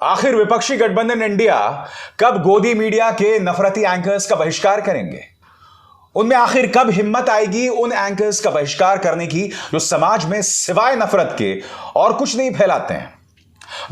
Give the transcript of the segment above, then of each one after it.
आखिर विपक्षी गठबंधन इंडिया कब गोदी मीडिया के नफरती एंकर्स का बहिष्कार करेंगे? उनमें आखिर कब हिम्मत आएगी उन एंकर्स का बहिष्कार करने की जो समाज में सिवाय नफरत के और कुछ नहीं फैलाते हैं?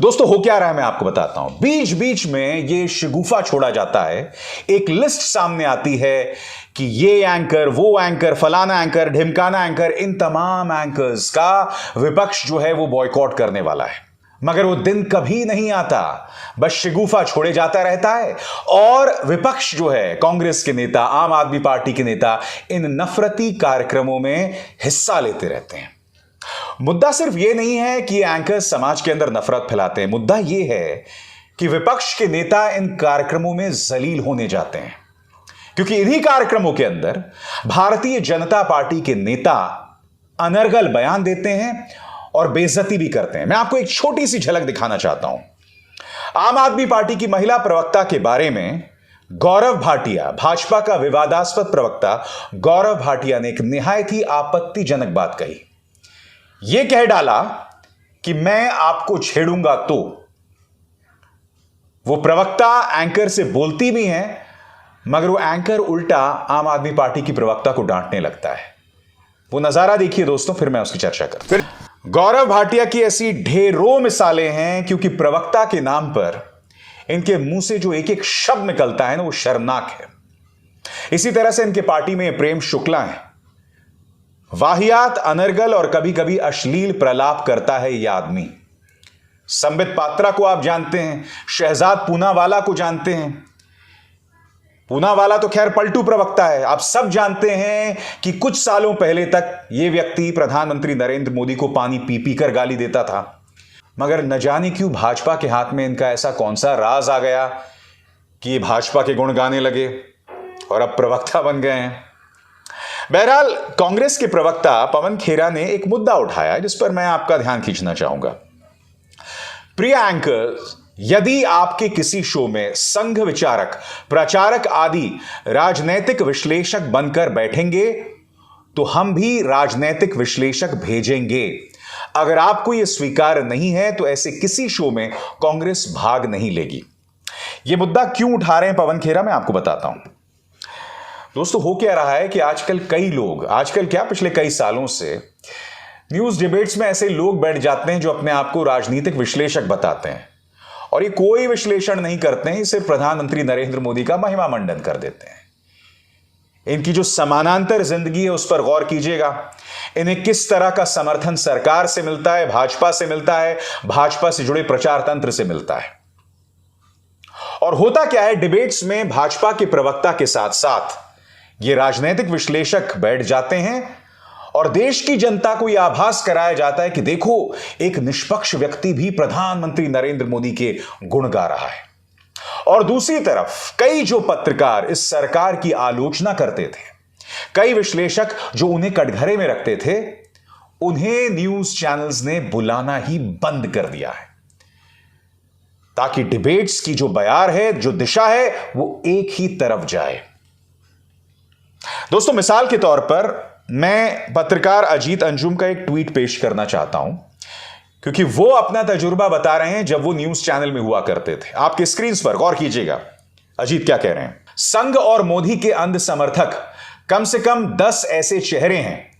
दोस्तों, हो क्या रहा है मैं आपको बताता हूं। बीच बीच में ये शगुफा छोड़ा जाता है, एक लिस्ट सामने आती है कि ये एंकर, वो एंकर, फलाना एंकर, ढिमकाना एंकर, इन तमाम एंकर्स का विपक्ष जो है वो बॉयकॉट करने वाला है। मगर वो दिन कभी नहीं आता, बस शगुफा छोड़े जाता रहता है और विपक्ष जो है, कांग्रेस के नेता, आम आदमी पार्टी के नेता, इन नफरती कार्यक्रमों में हिस्सा लेते रहते हैं। मुद्दा सिर्फ ये नहीं है कि एंकर्स समाज के अंदर नफरत फैलाते हैं, मुद्दा ये है कि विपक्ष के नेता इन कार्यक्रमों में जलील होने जाते हैं, क्योंकि इन्हीं कार्यक्रमों के अंदर भारतीय जनता पार्टी के नेता अनर्गल बयान देते हैं और बेइज्जती भी करते हैं। मैं आपको एक छोटी सी झलक दिखाना चाहता हूं। आम आदमी पार्टी की महिला प्रवक्ता के बारे में गौरव भाटिया, भाजपा का विवादास्पद प्रवक्ता गौरव भाटिया ने एक निहायत ही आपत्तिजनक बात कही। यह कह डाला कि मैं आपको छेड़ूंगा तो। वो प्रवक्ता एंकर से बोलती भी हैं, मगर वो एंकर उल्टा आम आदमी पार्टी की प्रवक्ता को डांटने लगता है। वो नजारा देखिए दोस्तों, फिर मैं उसकी चर्चा करता हूं। गौरव भाटिया की ऐसी ढेरों मिसालें हैं, क्योंकि प्रवक्ता के नाम पर इनके मुंह से जो एक एक शब्द निकलता है ना, वो शर्मनाक है। इसी तरह से इनके पार्टी में प्रेम शुक्ला है, वाहियात, अनर्गल और कभी कभी अश्लील प्रलाप करता है यह आदमी। संबित पात्रा को आप जानते हैं, शहजाद पूनावाला को जानते हैं। पूनावाला तो खैर पलटू प्रवक्ता है। आप सब जानते हैं कि कुछ सालों पहले तक यह व्यक्ति प्रधानमंत्री नरेंद्र मोदी को पानी पी पी कर गाली देता था, मगर न जाने क्यों भाजपा के हाथ में इनका ऐसा कौन सा राज आ गया कि ये भाजपा के गुण गाने लगे और अब प्रवक्ता बन गए हैं। बहरहाल, कांग्रेस के प्रवक्ता पवन खेरा ने एक मुद्दा उठाया जिस पर मैं आपका ध्यान खींचना चाहूंगा। प्रिय एंकर्स, यदि आपके किसी शो में संघ विचारक, प्रचारक आदि राजनैतिक विश्लेषक बनकर बैठेंगे तो हम भी राजनैतिक विश्लेषक भेजेंगे। अगर आपको यह स्वीकार नहीं है तो ऐसे किसी शो में कांग्रेस भाग नहीं लेगी। यह मुद्दा क्यों उठा रहे हैं पवन खेरा, मैं आपको बताता हूं। दोस्तों, हो क्या रहा है कि आजकल कई लोग, आजकल क्या पिछले कई सालों से न्यूज डिबेट्स में ऐसे लोग बैठ जाते हैं जो अपने आप को राजनीतिक विश्लेषक बताते हैं, और ये कोई विश्लेषण नहीं करते हैं, सिर्फ प्रधानमंत्री नरेंद्र मोदी का महिमा मंडन कर देते हैं। इनकी जो समानांतर जिंदगी है उस पर गौर कीजिएगा। इन्हें किस तरह का समर्थन सरकार से मिलता है, भाजपा से मिलता है, भाजपा से जुड़े प्रचार तंत्र से मिलता है। और होता क्या है, डिबेट्स में भाजपा के प्रवक्ता के साथ साथ ये राजनीतिक विश्लेषक बैठ जाते हैं और देश की जनता को यह आभास कराया जाता है कि देखो, एक निष्पक्ष व्यक्ति भी प्रधानमंत्री नरेंद्र मोदी के गुण गा रहा है। और दूसरी तरफ कई जो पत्रकार इस सरकार की आलोचना करते थे, कई विश्लेषक जो उन्हें कटघरे में रखते थे, उन्हें न्यूज चैनल्स ने बुलाना ही बंद कर दिया है, ताकि डिबेट्स की जो बयार है, जो दिशा है, वो एक ही तरफ जाए। दोस्तों, मिसाल के तौर पर मैं पत्रकार अजीत अंजुम का एक ट्वीट पेश करना चाहता हूं, क्योंकि वो अपना तजुर्बा बता रहे हैं जब वो न्यूज चैनल में हुआ करते थे। आपके स्क्रीन पर गौर कीजिएगा, अजीत क्या कह रहे हैं। संघ और मोदी के अंध समर्थक कम से कम 10 ऐसे चेहरे हैं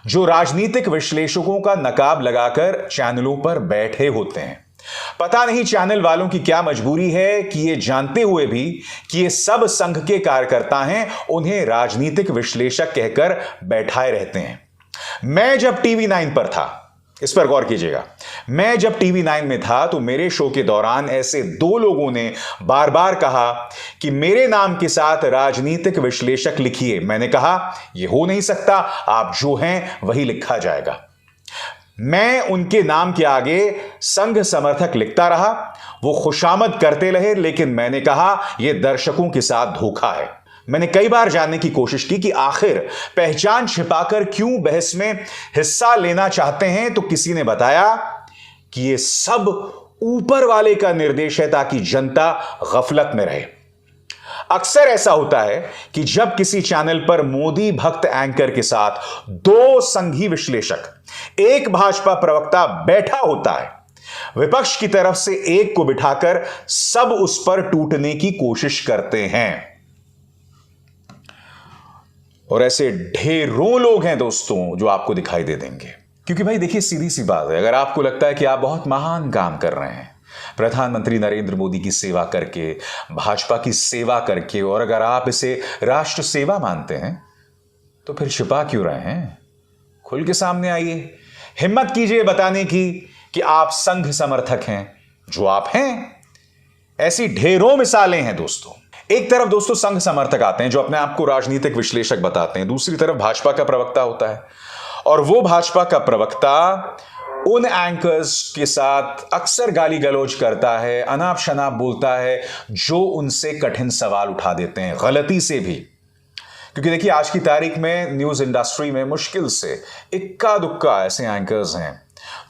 जो राजनीतिक विश्लेषकों का नकाब लगाकर चैनलों पर बैठे होते हैं। पता नहीं चैनल वालों की क्या मजबूरी है कि ये जानते हुए भी कि ये सब संघ के कार्यकर्ता हैं, उन्हें राजनीतिक विश्लेषक कहकर बैठाए रहते हैं। मैं जब टीवी 9 पर था, इस पर गौर कीजिएगा, मैं जब टीवी 9 में था तो मेरे शो के दौरान ऐसे 2 लोगों ने बार बार कहा कि मेरे नाम के साथ राजनीतिक विश्लेषक लिखिए। मैंने कहा यह हो नहीं सकता, आप जो हैं वही लिखा जाएगा। मैं उनके नाम के आगे संघ समर्थक लिखता रहा, वो खुशामद करते रहे, लेकिन मैंने कहा यह दर्शकों के साथ धोखा है। मैंने कई बार जानने की कोशिश की कि आखिर पहचान छिपाकर क्यों बहस में हिस्सा लेना चाहते हैं, तो किसी ने बताया कि यह सब ऊपर वाले का निर्देश है ताकि जनता गफलत में रहे। अक्सर ऐसा होता है कि जब किसी चैनल पर मोदी भक्त एंकर के साथ 2 संघी विश्लेषक, एक भाजपा प्रवक्ता बैठा होता है, विपक्ष की तरफ से एक को बिठाकर सब उस पर टूटने की कोशिश करते हैं। और ऐसे ढेरों लोग हैं दोस्तों जो आपको दिखाई दे देंगे। क्योंकि भाई देखिए, सीधी सी बात है, अगर आपको लगता है कि आप बहुत महान काम कर रहे हैं, प्रधानमंत्री नरेंद्र मोदी की सेवा करके, भाजपा की सेवा करके, और अगर आप इसे राष्ट्र सेवा मानते हैं, तो फिर छिपा क्यों रहे हैं? खुल के सामने आइए, हिम्मत कीजिए बताने की कि आप संघ समर्थक हैं, जो आप हैं। ऐसी ढेरों मिसालें हैं दोस्तों। एक तरफ दोस्तों संघ समर्थक आते हैं जो अपने आप को राजनीतिक विश्लेषक बताते हैं, दूसरी तरफ भाजपा का प्रवक्ता होता है, और वो भाजपा का प्रवक्ता उन एंकर्स के साथ अक्सर गाली गलौज करता है, अनाप शनाप बोलता है, जो उनसे कठिन सवाल उठा देते हैं, गलती से भी। क्योंकि देखिए, आज की तारीख में न्यूज इंडस्ट्री में मुश्किल से इक्का दुक्का ऐसे एंकर्स हैं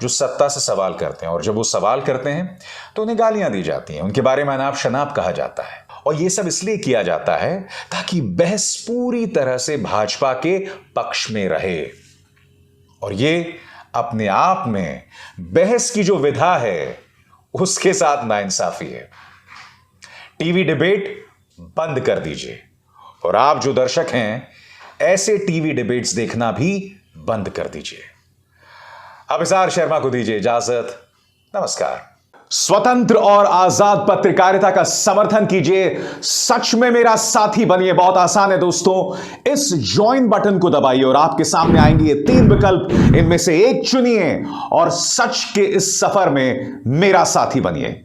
जो सत्ता से सवाल करते हैं, और जब वो सवाल करते हैं तो उन्हें गालियां दी जाती हैं, उनके बारे में अनाप शनाप कहा जाता है। और ये सब इसलिए किया जाता है ताकि बहस पूरी तरह से भाजपा के पक्ष में रहे। और ये अपने आप में बहस की जो विधा है उसके साथ नाइंसाफी है। टीवी डिबेट बंद कर दीजिए, और आप जो दर्शक हैं ऐसे टीवी डिबेट्स देखना भी बंद कर दीजिए। अभिसार शर्मा को दीजिए इजाजत। नमस्कार। स्वतंत्र और आजाद पत्रकारिता का समर्थन कीजिए, सच में मेरा साथी बनिए। बहुत आसान है दोस्तों, इस ज्वाइन बटन को दबाइए और आपके सामने आएंगे ये 3 विकल्प, इनमें से एक चुनिए और सच के इस सफर में मेरा साथी बनिए।